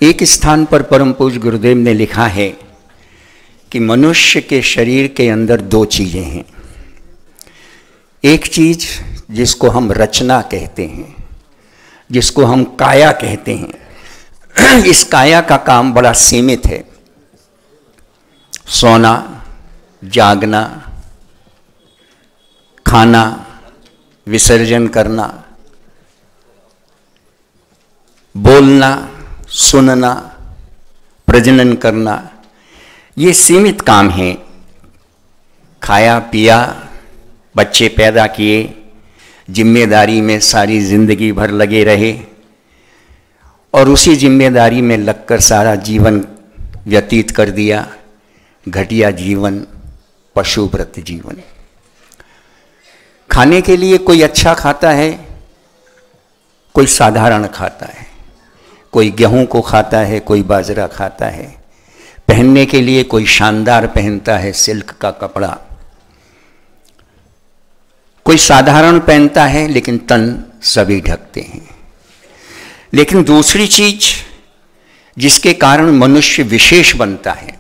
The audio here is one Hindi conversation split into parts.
एक स्थान पर परम पूज्य गुरुदेव ने लिखा है कि मनुष्य के शरीर के अंदर दो चीज़ें हैं। एक चीज़ जिसको हम रचना कहते हैं, जिसको हम काया कहते हैं। इस काया का काम बड़ा सीमित है। सोना, जागना, खाना, विसर्जन करना, बोलना, सुनना, प्रजनन करना, ये सीमित काम है। खाया पिया, बच्चे पैदा किए, जिम्मेदारी में सारी जिंदगी भर लगे रहे और उसी जिम्मेदारी में लगकर सारा जीवन व्यतीत कर दिया। घटिया जीवन, पशुव्रत जीवन। खाने के लिए कोई अच्छा खाता है, कोई साधारण खाता है, कोई गेहूं को खाता है, कोई बाजरा खाता है। पहनने के लिए कोई शानदार पहनता है, सिल्क का कपड़ा, कोई साधारण पहनता है, लेकिन तन सभी ढकते हैं। लेकिन दूसरी चीज जिसके कारण मनुष्य विशेष बनता है,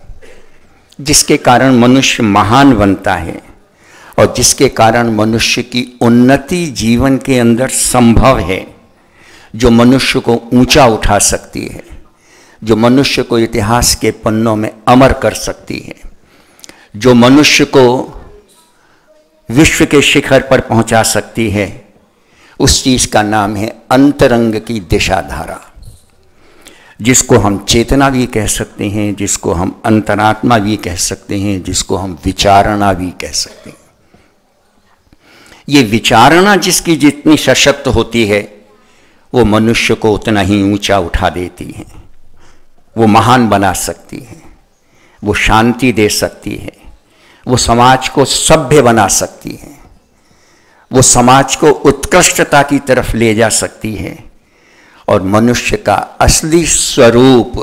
जिसके कारण मनुष्य महान बनता है और जिसके कारण मनुष्य की उन्नति जीवन के अंदर संभव है, जो मनुष्य को ऊंचा उठा सकती है, जो मनुष्य को इतिहास के पन्नों में अमर कर सकती है, जो मनुष्य को विश्व के शिखर पर पहुंचा सकती है, उस चीज का नाम है अंतरंग की दिशाधारा, जिसको हम चेतना भी कह सकते हैं, जिसको हम अंतरात्मा भी कह सकते हैं, जिसको हम विचारणा भी कह सकते हैं। ये विचारणा जिसकी जितनी सशक्त होती है, वो मनुष्य को उतना ही ऊंचा उठा देती है, वो महान बना सकती है, वो शांति दे सकती है, वो समाज को सभ्य बना सकती है, वो समाज को उत्कृष्टता की तरफ ले जा सकती है। और मनुष्य का असली स्वरूप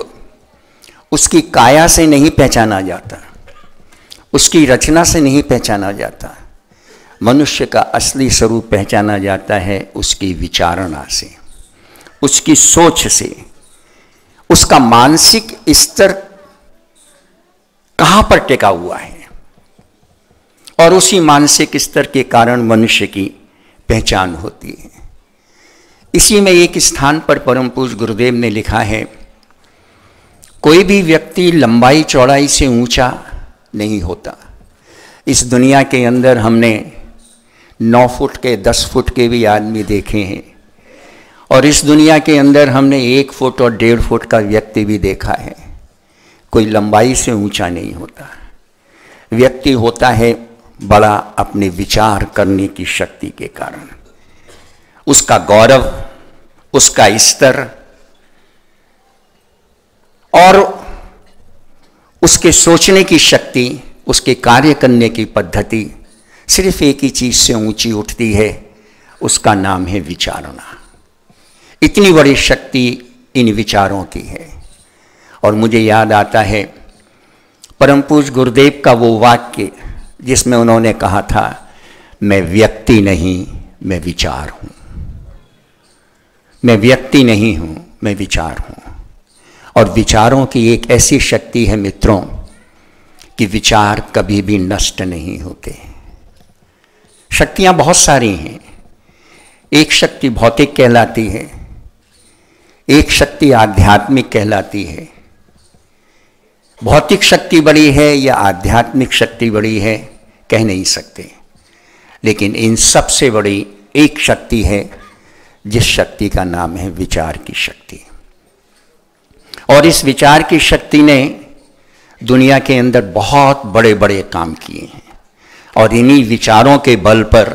उसकी काया से नहीं पहचाना जाता, उसकी रचना से नहीं पहचाना जाता। मनुष्य का असली स्वरूप पहचाना जाता है उसकी विचारणा से, उसकी सोच से, उसका मानसिक स्तर कहाँ पर टिका हुआ है, और उसी मानसिक स्तर के कारण मनुष्य की पहचान होती है। इसी में एक स्थान पर परम पूज्य गुरुदेव ने लिखा है, कोई भी व्यक्ति लंबाई चौड़ाई से ऊंचा नहीं होता। इस दुनिया के अंदर हमने 9 फुट के, 10 फुट के भी आदमी देखे हैं, और इस दुनिया के अंदर हमने 1 फुट और 1.5 फुट का व्यक्ति भी देखा है। कोई लंबाई से ऊंचा नहीं होता। व्यक्ति होता है बड़ा अपने विचार करने की शक्ति के कारण। उसका गौरव, उसका स्तर और उसके सोचने की शक्ति, उसके कार्य करने की पद्धति सिर्फ एक ही चीज से ऊंची उठती है, उसका नाम है विचारणा। इतनी बड़ी शक्ति इन विचारों की है। और मुझे याद आता है परम पूज्य गुरुदेव का वो वाक्य जिसमें उन्होंने कहा था, मैं व्यक्ति नहीं, मैं विचार हूं। मैं व्यक्ति नहीं हूं, मैं विचार हूं। और विचारों की एक ऐसी शक्ति है मित्रों कि विचार कभी भी नष्ट नहीं होते। शक्तियां बहुत सारी हैं। एक शक्ति भौतिक कहलाती है, एक शक्ति आध्यात्मिक कहलाती है। भौतिक शक्ति बड़ी है या आध्यात्मिक शक्ति बड़ी है कह नहीं सकते, लेकिन इन सबसे बड़ी एक शक्ति है जिस शक्ति का नाम है विचार की शक्ति। और इस विचार की शक्ति ने दुनिया के अंदर बहुत बड़े बड़े काम किए हैं, और इन्हीं विचारों के बल पर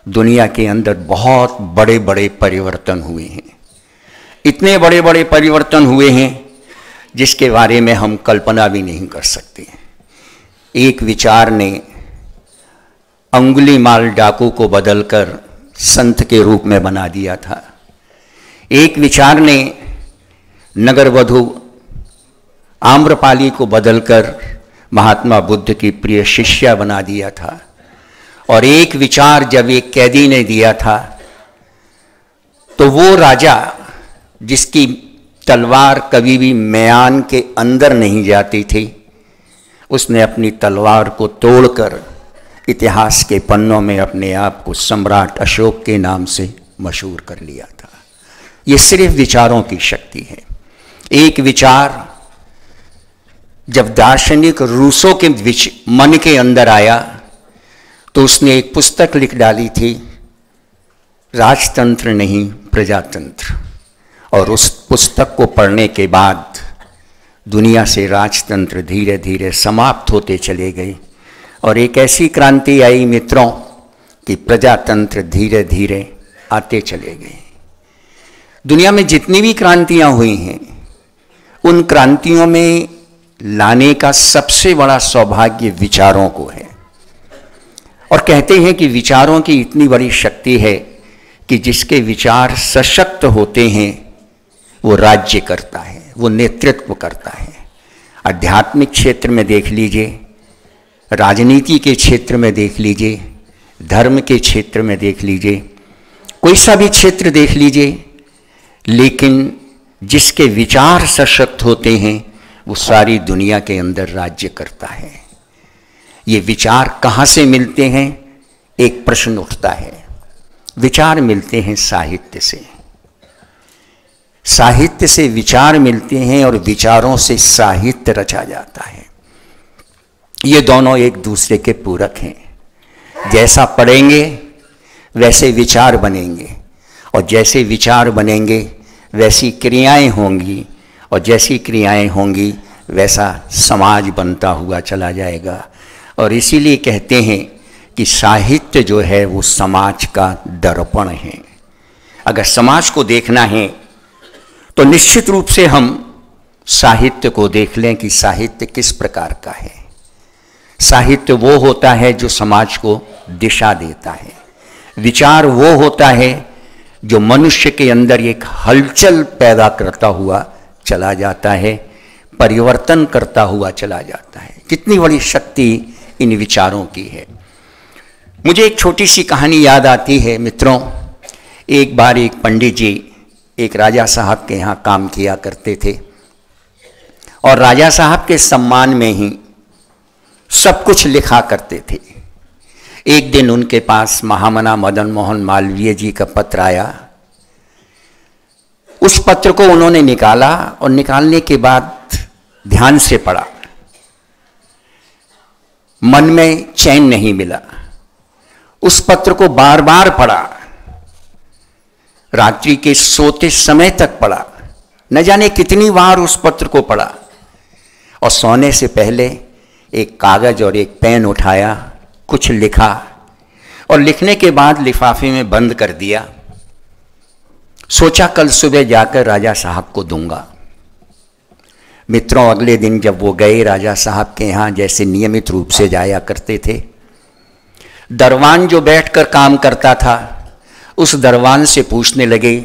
दुनिया के अंदर बहुत बड़े बड़े परिवर्तन हुए हैं। इतने बड़े बड़े परिवर्तन हुए हैं जिसके बारे में हम कल्पना भी नहीं कर सकते। एक विचार ने अंगुलीमाल डाकू को बदलकर संत के रूप में बना दिया था। एक विचार ने नगरवधु आम्रपाली को बदलकर महात्मा बुद्ध की प्रिय शिष्या बना दिया था। और एक विचार जब एक कैदी ने दिया था, तो वो राजा जिसकी तलवार कभी भी म्यान के अंदर नहीं जाती थी, उसने अपनी तलवार को तोड़कर इतिहास के पन्नों में अपने आप को सम्राट अशोक के नाम से मशहूर कर लिया था। ये सिर्फ विचारों की शक्ति है। एक विचार जब दार्शनिक रूसो के मन के अंदर आया तो उसने एक पुस्तक लिख डाली थी, राजतंत्र नहीं प्रजातंत्र, और उस पुस्तक को पढ़ने के बाद दुनिया से राजतंत्र धीरे धीरे समाप्त होते चले गए और एक ऐसी क्रांति आई मित्रों कि प्रजातंत्र धीरे धीरे आते चले गए। दुनिया में जितनी भी क्रांतियां हुई हैं, उन क्रांतियों में लाने का सबसे बड़ा सौभाग्य विचारों को है। और कहते हैं कि विचारों की इतनी बड़ी शक्ति है कि जिसके विचार सशक्त होते हैं वो राज्य करता है, वो नेतृत्व करता है। आध्यात्मिक क्षेत्र में देख लीजिए, राजनीति के क्षेत्र में देख लीजिए, धर्म के क्षेत्र में देख लीजिए, कोई सा भी क्षेत्र देख लीजिए, लेकिन जिसके विचार सशक्त होते हैं वो सारी दुनिया के अंदर राज्य करता है। ये विचार कहाँ से मिलते हैं? एक प्रश्न उठता है। विचार मिलते हैं साहित्य से, साहित्य से विचार मिलते हैं और विचारों से साहित्य रचा जाता है। ये दोनों एक दूसरे के पूरक हैं। जैसा पढ़ेंगे वैसे विचार बनेंगे, और जैसे विचार बनेंगे वैसी क्रियाएं होंगी, और जैसी क्रियाएं होंगी वैसा समाज बनता हुआ चला जाएगा। और इसीलिए कहते हैं कि साहित्य जो है वो समाज का दर्पण है। अगर समाज को देखना है तो निश्चित रूप से हम साहित्य को देख लें कि साहित्य किस प्रकार का है। साहित्य वो होता है जो समाज को दिशा देता है। विचार वो होता है जो मनुष्य के अंदर एक हलचल पैदा करता हुआ चला जाता है, परिवर्तन करता हुआ चला जाता है। कितनी बड़ी शक्ति इन विचारों की है। मुझे एक छोटी सी कहानी याद आती है मित्रों। एक बार एक पंडित जी एक राजा साहब के यहाँ काम किया करते थे, और राजा साहब के सम्मान में ही सब कुछ लिखा करते थे। एक दिन उनके पास महामना मदन मोहन मालवीय जी का पत्र आया। उस पत्र को उन्होंने निकाला और निकालने के बाद ध्यान से पढ़ा। मन में चैन नहीं मिला। उस पत्र को बार बार पढ़ा, रात्रि के सोते समय तक पढ़ा, न जाने कितनी बार उस पत्र को पढ़ा। और सोने से पहले एक कागज और एक पेन उठाया, कुछ लिखा, और लिखने के बाद लिफाफे में बंद कर दिया। सोचा कल सुबह जाकर राजा साहब को दूंगा। मित्रों, अगले दिन जब वो गए राजा साहब के यहाँ, जैसे नियमित रूप से जाया करते थे, दरवान जो बैठकर काम करता था उस दरवान से पूछने लगे,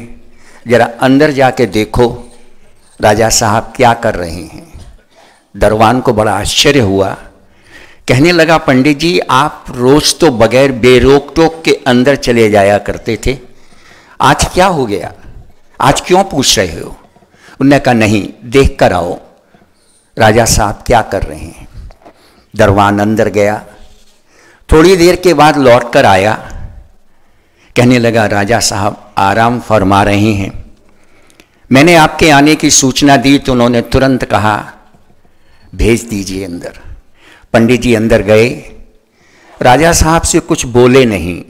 जरा अंदर जाके देखो राजा साहब क्या कर रहे हैं। दरवान को बड़ा आश्चर्य हुआ। कहने लगा, पंडित जी आप रोज तो बगैर बेरोक टोक के अंदर चले जाया करते थे, आज क्या हो गया, आज क्यों पूछ रहे हो? उन्होंने कहा नहीं, देख कर आओ राजा साहब क्या कर रहे हैं। दरवान अंदर गया, थोड़ी देर के बाद लौट कर आया। कहने लगा, राजा साहब आराम फरमा रहे हैं, मैंने आपके आने की सूचना दी तो उन्होंने तुरंत कहा भेज दीजिए अंदर। पंडित जी अंदर गए, राजा साहब से कुछ बोले नहीं।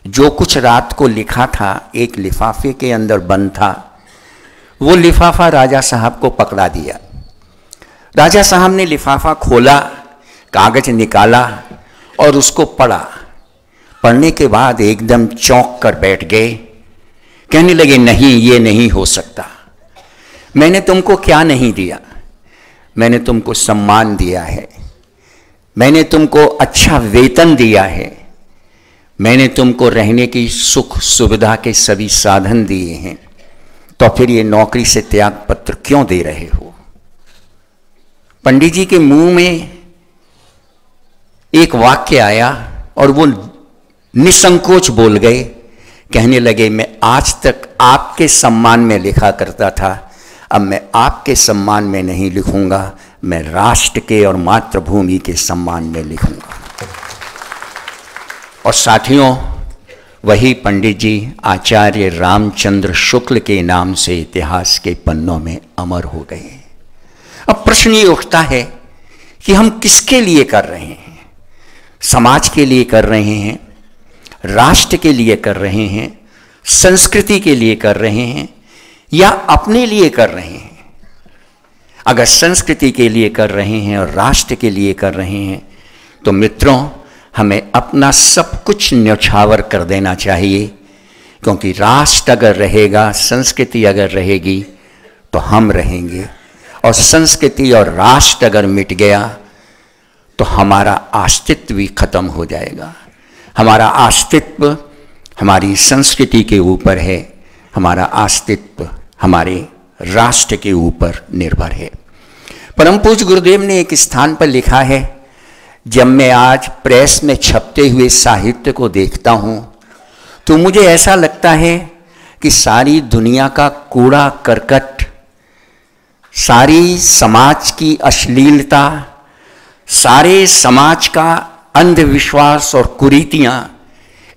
जो कुछ रात को लिखा था एक लिफाफे के अंदर बंद था, वो लिफाफा राजा साहब को पकड़ा दिया। राजा साहब ने लिफाफा खोला, कागज निकाला और उसको पढ़ा। पढ़ने के बाद एकदम चौंक कर बैठ गए। कहने लगे, नहीं ये नहीं हो सकता। मैंने तुमको क्या नहीं दिया? मैंने तुमको सम्मान दिया है, मैंने तुमको अच्छा वेतन दिया है, मैंने तुमको रहने की सुख सुविधा के सभी साधन दिए हैं, तो फिर ये नौकरी से त्याग पत्र क्यों दे रहे हो? पंडित जी के मुंह में एक वाक्य आया और वो निसंकोच बोल गए। कहने लगे, मैं आज तक आपके सम्मान में लिखा करता था, अब मैं आपके सम्मान में नहीं लिखूंगा, मैं राष्ट्र के और मातृभूमि के सम्मान में लिखूंगा। और साथियों, वही पंडित जी आचार्य रामचंद्र शुक्ल के नाम से इतिहास के पन्नों में अमर हो गए। अब प्रश्न ये उठता है कि हम किसके लिए कर रहे हैं? समाज के लिए कर रहे हैं, राष्ट्र के लिए कर रहे हैं, संस्कृति के लिए कर रहे हैं, या अपने लिए कर रहे हैं? अगर संस्कृति के लिए कर रहे हैं और राष्ट्र के लिए कर रहे हैं तो मित्रों, हमें अपना सब कुछ न्यौछावर कर देना चाहिए, क्योंकि राष्ट्र अगर रहेगा, संस्कृति अगर रहेगी तो हम रहेंगे, और संस्कृति और राष्ट्र अगर मिट गया तो हमारा अस्तित्व भी खत्म हो जाएगा। हमारा अस्तित्व हमारी संस्कृति के ऊपर है, हमारा अस्तित्व हमारे राष्ट्र के ऊपर निर्भर है। परम पूज्य गुरुदेव ने एक स्थान पर लिखा है, जब मैं आज प्रेस में छपते हुए साहित्य को देखता हूँ तो मुझे ऐसा लगता है कि सारी दुनिया का कूड़ा करकट, सारी समाज की अश्लीलता, सारे समाज का अंधविश्वास और कुरीतियाँ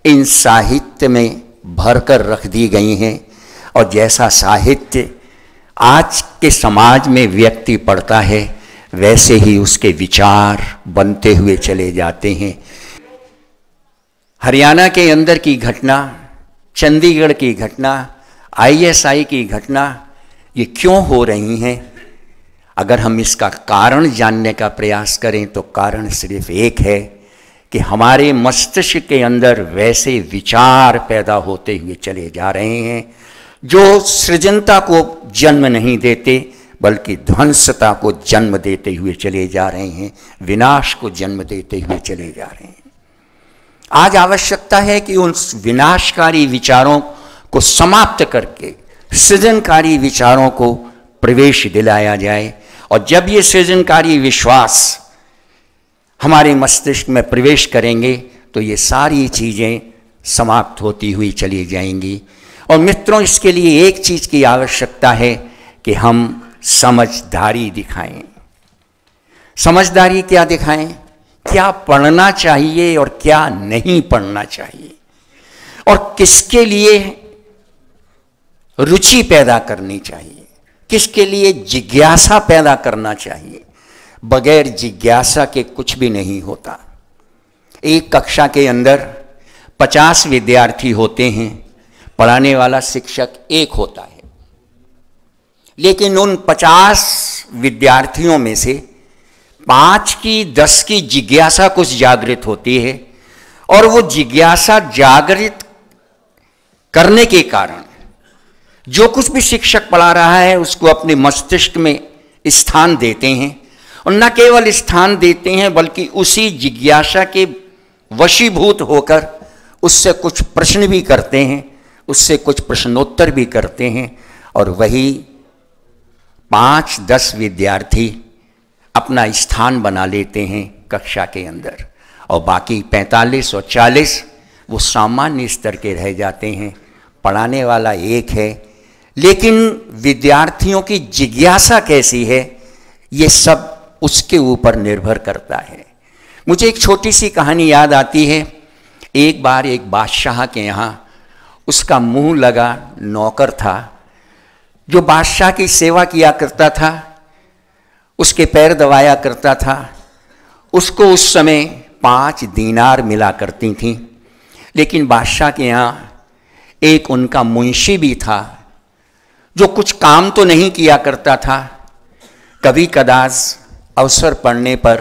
इन साहित्य में भरकर रख दी गई हैं। और जैसा साहित्य आज के समाज में व्यक्ति पढ़ता है, वैसे ही उसके विचार बनते हुए चले जाते हैं। हरियाणा के अंदर की घटना, चंडीगढ़ की घटना, ISI की घटना, ये क्यों हो रही हैं? अगर हम इसका कारण जानने का प्रयास करें तो कारण सिर्फ एक है कि हमारे मस्तिष्क के अंदर वैसे विचार पैदा होते हुए चले जा रहे हैं जो सृजनता को जन्म नहीं देते, बल्कि ध्वंसता को जन्म देते हुए चले जा रहे हैं, विनाश को जन्म देते हुए चले जा रहे हैं। आज आवश्यकता है कि उन विनाशकारी विचारों को समाप्त करके सृजनकारी विचारों को प्रवेश दिलाया जाए। और जब ये सृजनकारी विश्वास हमारे मस्तिष्क में प्रवेश करेंगे तो ये सारी चीज़ें समाप्त होती हुई चली जाएंगी। और मित्रों, इसके लिए एक चीज़ की आवश्यकता है कि हम समझदारी दिखाएं। समझदारी क्या दिखाएं? क्या पढ़ना चाहिए और क्या नहीं पढ़ना चाहिए, और किसके लिए रुचि पैदा करनी चाहिए, किसके लिए जिज्ञासा पैदा करना चाहिए। बगैर जिज्ञासा के कुछ भी नहीं होता। एक कक्षा के अंदर 50 विद्यार्थी होते हैं, पढ़ाने वाला शिक्षक एक होता है, लेकिन उन 50 विद्यार्थियों में से 5 की 10 की जिज्ञासा कुछ जागृत होती है, और वो जिज्ञासा जागृत करने के कारण जो कुछ भी शिक्षक पढ़ा रहा है उसको अपने मस्तिष्क में स्थान देते हैं। और न केवल स्थान देते हैं बल्कि उसी जिज्ञासा के वशीभूत होकर उससे कुछ प्रश्न भी करते हैं, उससे कुछ प्रश्नोत्तर भी करते हैं, और वही 5-10 विद्यार्थी अपना स्थान बना लेते हैं कक्षा के अंदर, और बाकी 45 और 40 वो सामान्य स्तर के रह जाते हैं। पढ़ाने वाला एक है, लेकिन विद्यार्थियों की जिज्ञासा कैसी है ये सब उसके ऊपर निर्भर करता है। मुझे एक छोटी सी कहानी याद आती है। एक बार एक बादशाह के यहाँ उसका मुंह लगा नौकर था जो बादशाह की सेवा किया करता था, उसके पैर दबाया करता था। उसको उस समय 5 दीनार मिला करती थी। लेकिन बादशाह के यहाँ एक उनका मुंशी भी था जो कुछ काम तो नहीं किया करता था, कभी कदाच अवसर पड़ने पर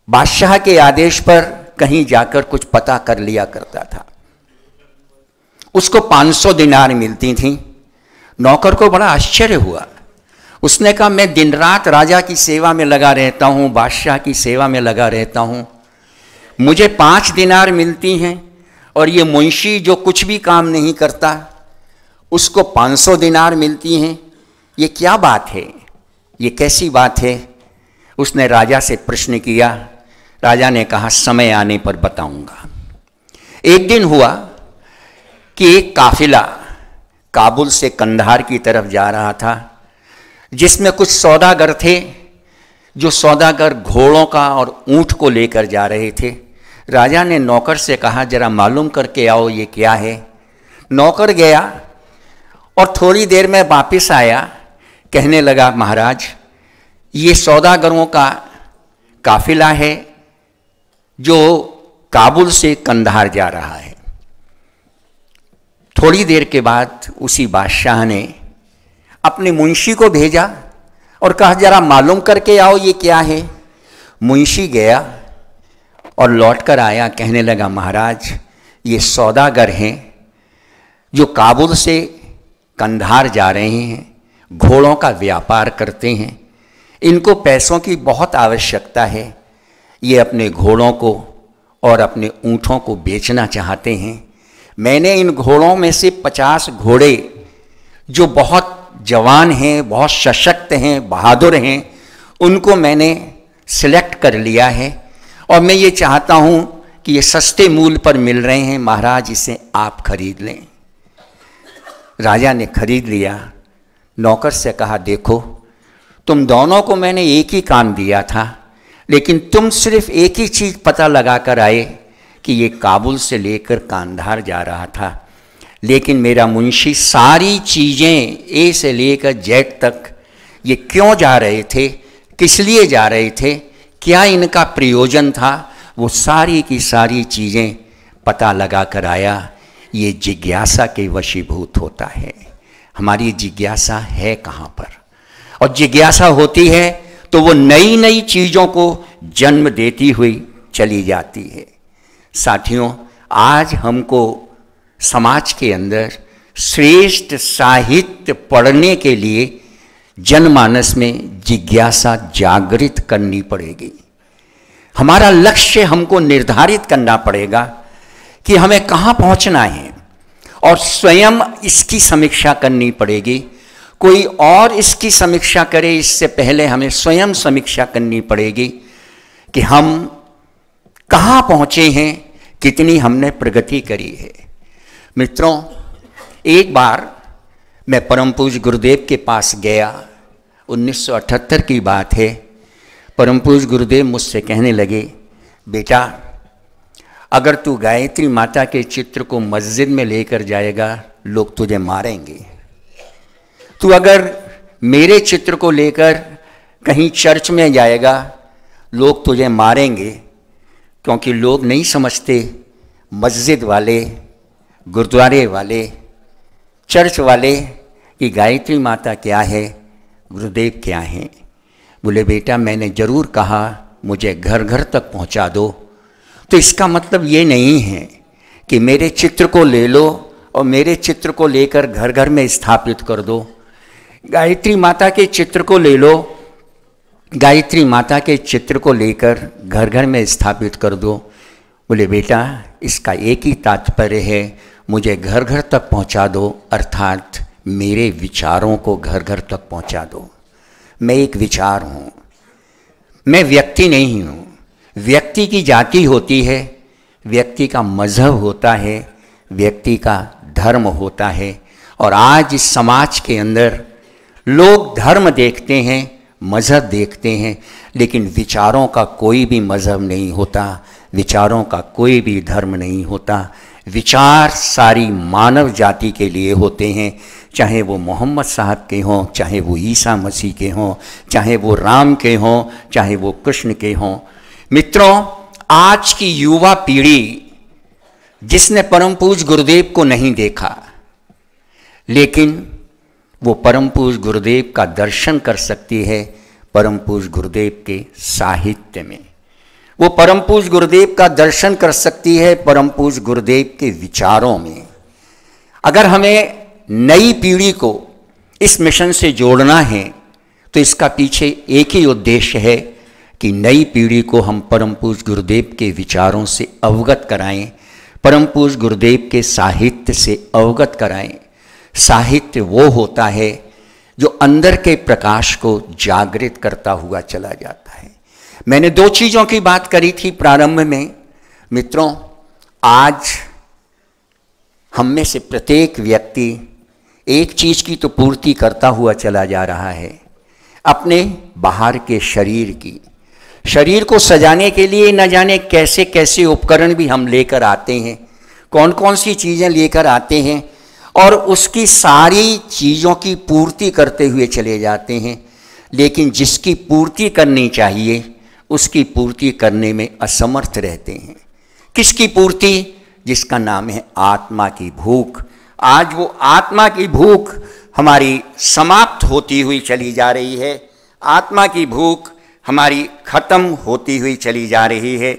बादशाह के आदेश पर कहीं जाकर कुछ पता कर लिया करता था। उसको 500 दिनार मिलती थी। नौकर को बड़ा आश्चर्य हुआ। उसने कहा, मैं दिन रात राजा की सेवा में लगा रहता हूँ, बादशाह की सेवा में लगा रहता हूँ, मुझे 5 दिनार मिलती हैं, और ये मुंशी जो कुछ भी काम नहीं करता उसको 500 दिनार मिलती हैं। ये क्या बात है, ये कैसी बात है? उसने राजा से प्रश्न किया। राजा ने कहा, समय आने पर बताऊंगा। एक दिन हुआ कि एक काफिला काबुल से कंधार की तरफ जा रहा था, जिसमें कुछ सौदागर थे, जो सौदागर घोड़ों का और ऊंट को लेकर जा रहे थे। राजा ने नौकर से कहा, जरा मालूम करके आओ ये क्या है। नौकर गया और थोड़ी देर में वापस आया, कहने लगा, महाराज ये सौदागरों का काफिला है जो काबुल से कंधार जा रहा है। थोड़ी देर के बाद उसी बादशाह ने अपने मुंशी को भेजा और कहा, जरा मालूम करके आओ ये क्या है। मुंशी गया और लौट कर आया, कहने लगा, महाराज ये सौदागर हैं जो काबुल से कंधार जा रहे हैं, घोड़ों का व्यापार करते हैं, इनको पैसों की बहुत आवश्यकता है, ये अपने घोड़ों को और अपने ऊँटों को बेचना चाहते हैं। मैंने इन घोड़ों में से 50 घोड़े जो बहुत जवान हैं, बहुत सशक्त हैं, बहादुर हैं, उनको मैंने सिलेक्ट कर लिया है और मैं ये चाहता हूँ कि ये सस्ते मूल्य पर मिल रहे हैं, महाराज इसे आप खरीद लें। राजा ने खरीद लिया। नौकर से कहा, देखो तुम दोनों को मैंने एक ही काम दिया था, लेकिन तुम सिर्फ एक ही चीज़ पता लगा कर आए कि ये काबुल से लेकर कांधार जा रहा था, लेकिन मेरा मुंशी सारी चीज़ें ए से लेकर जेड तक ये क्यों जा रहे थे, किस लिए जा रहे थे, क्या इनका प्रयोजन था, वो सारी की सारी चीज़ें पता लगा कर आया। ये जिज्ञासा के वशीभूत होता है। हमारी जिज्ञासा है कहाँ पर, और जिज्ञासा होती है तो वो नई नई चीज़ों को जन्म देती हुई चली जाती है। साथियों, आज हमको समाज के अंदर श्रेष्ठ साहित्य पढ़ने के लिए जनमानस में जिज्ञासा जागृत करनी पड़ेगी। हमारा लक्ष्य हमको निर्धारित करना पड़ेगा कि हमें कहाँ पहुँचना है, और स्वयं इसकी समीक्षा करनी पड़ेगी। कोई और इसकी समीक्षा करे इससे पहले हमें स्वयं समीक्षा करनी पड़ेगी कि हम कहाँ पहुँचे हैं, कितनी हमने प्रगति करी है। मित्रों, एक बार मैं परम पूज्य गुरुदेव के पास गया, 1978 की बात है। परम पूज्य गुरुदेव मुझसे कहने लगे, बेटा अगर तू गायत्री माता के चित्र को मस्जिद में लेकर जाएगा लोग तुझे मारेंगे, तू अगर मेरे चित्र को लेकर कहीं चर्च में जाएगा लोग तुझे मारेंगे, क्योंकि लोग नहीं समझते मस्जिद वाले, गुरुद्वारे वाले, चर्च वाले कि गायत्री माता क्या है, गुरुदेव क्या हैं। बोले, बेटा मैंने ज़रूर कहा मुझे घर घर तक पहुंचा दो, तो इसका मतलब ये नहीं है कि मेरे चित्र को ले लो और मेरे चित्र को लेकर घर घर में स्थापित कर दो। गायत्री माता के चित्र को ले लो, गायत्री माता के चित्र को लेकर घर घर में स्थापित कर दो। बोले, बेटा इसका एक ही तात्पर्य है, मुझे घर घर तक पहुंचा दो, अर्थात मेरे विचारों को घर घर तक पहुंचा दो। मैं एक विचार हूँ, मैं व्यक्ति नहीं हूँ। व्यक्ति की जाति होती है, व्यक्ति का मजहब होता है, व्यक्ति का धर्म होता है। और आज इस समाज के अंदर लोग धर्म देखते हैं, मजहब देखते हैं, लेकिन विचारों का कोई भी मजहब नहीं होता, विचारों का कोई भी धर्म नहीं होता। विचार सारी मानव जाति के लिए होते हैं, चाहे वो मोहम्मद साहब के हों, चाहे वो ईसा मसीह के हों, चाहे वो राम के हों, चाहे वो कृष्ण के हों। मित्रों, आज की युवा पीढ़ी जिसने परम पूज्य गुरुदेव को नहीं देखा, लेकिन वो परम पूज्य गुरुदेव का दर्शन कर सकती है परम पूज्य गुरुदेव के साहित्य में। वो परम पूज्य गुरुदेव का दर्शन कर सकती है परम पूज्य गुरुदेव के विचारों में। अगर हमें नई पीढ़ी को इस मिशन से जोड़ना है तो इसका पीछे एक ही उद्देश्य है कि नई पीढ़ी को हम परम पूज्य गुरुदेव के विचारों से अवगत कराएं, परम पूज्य गुरुदेव के साहित्य से अवगत कराएं। साहित्य वो होता है जो अंदर के प्रकाश को जागृत करता हुआ चला जाता है। मैंने दो चीज़ों की बात करी थी प्रारंभ में। मित्रों, आज हम में से प्रत्येक व्यक्ति एक चीज की तो पूर्ति करता हुआ चला जा रहा है, अपने बाहर के शरीर की। शरीर को सजाने के लिए न जाने कैसे कैसे उपकरण भी हम लेकर आते हैं, कौन कौन सी चीज़ें लेकर आते हैं और उसकी सारी चीज़ों की पूर्ति करते हुए चले जाते हैं, लेकिन जिसकी पूर्ति करनी चाहिए उसकी पूर्ति करने में असमर्थ रहते हैं। किसकी पूर्ति? जिसका नाम है आत्मा की भूख। आज वो आत्मा की भूख हमारी समाप्त होती हुई चली जा रही है, आत्मा की भूख हमारी खत्म होती हुई चली जा रही है।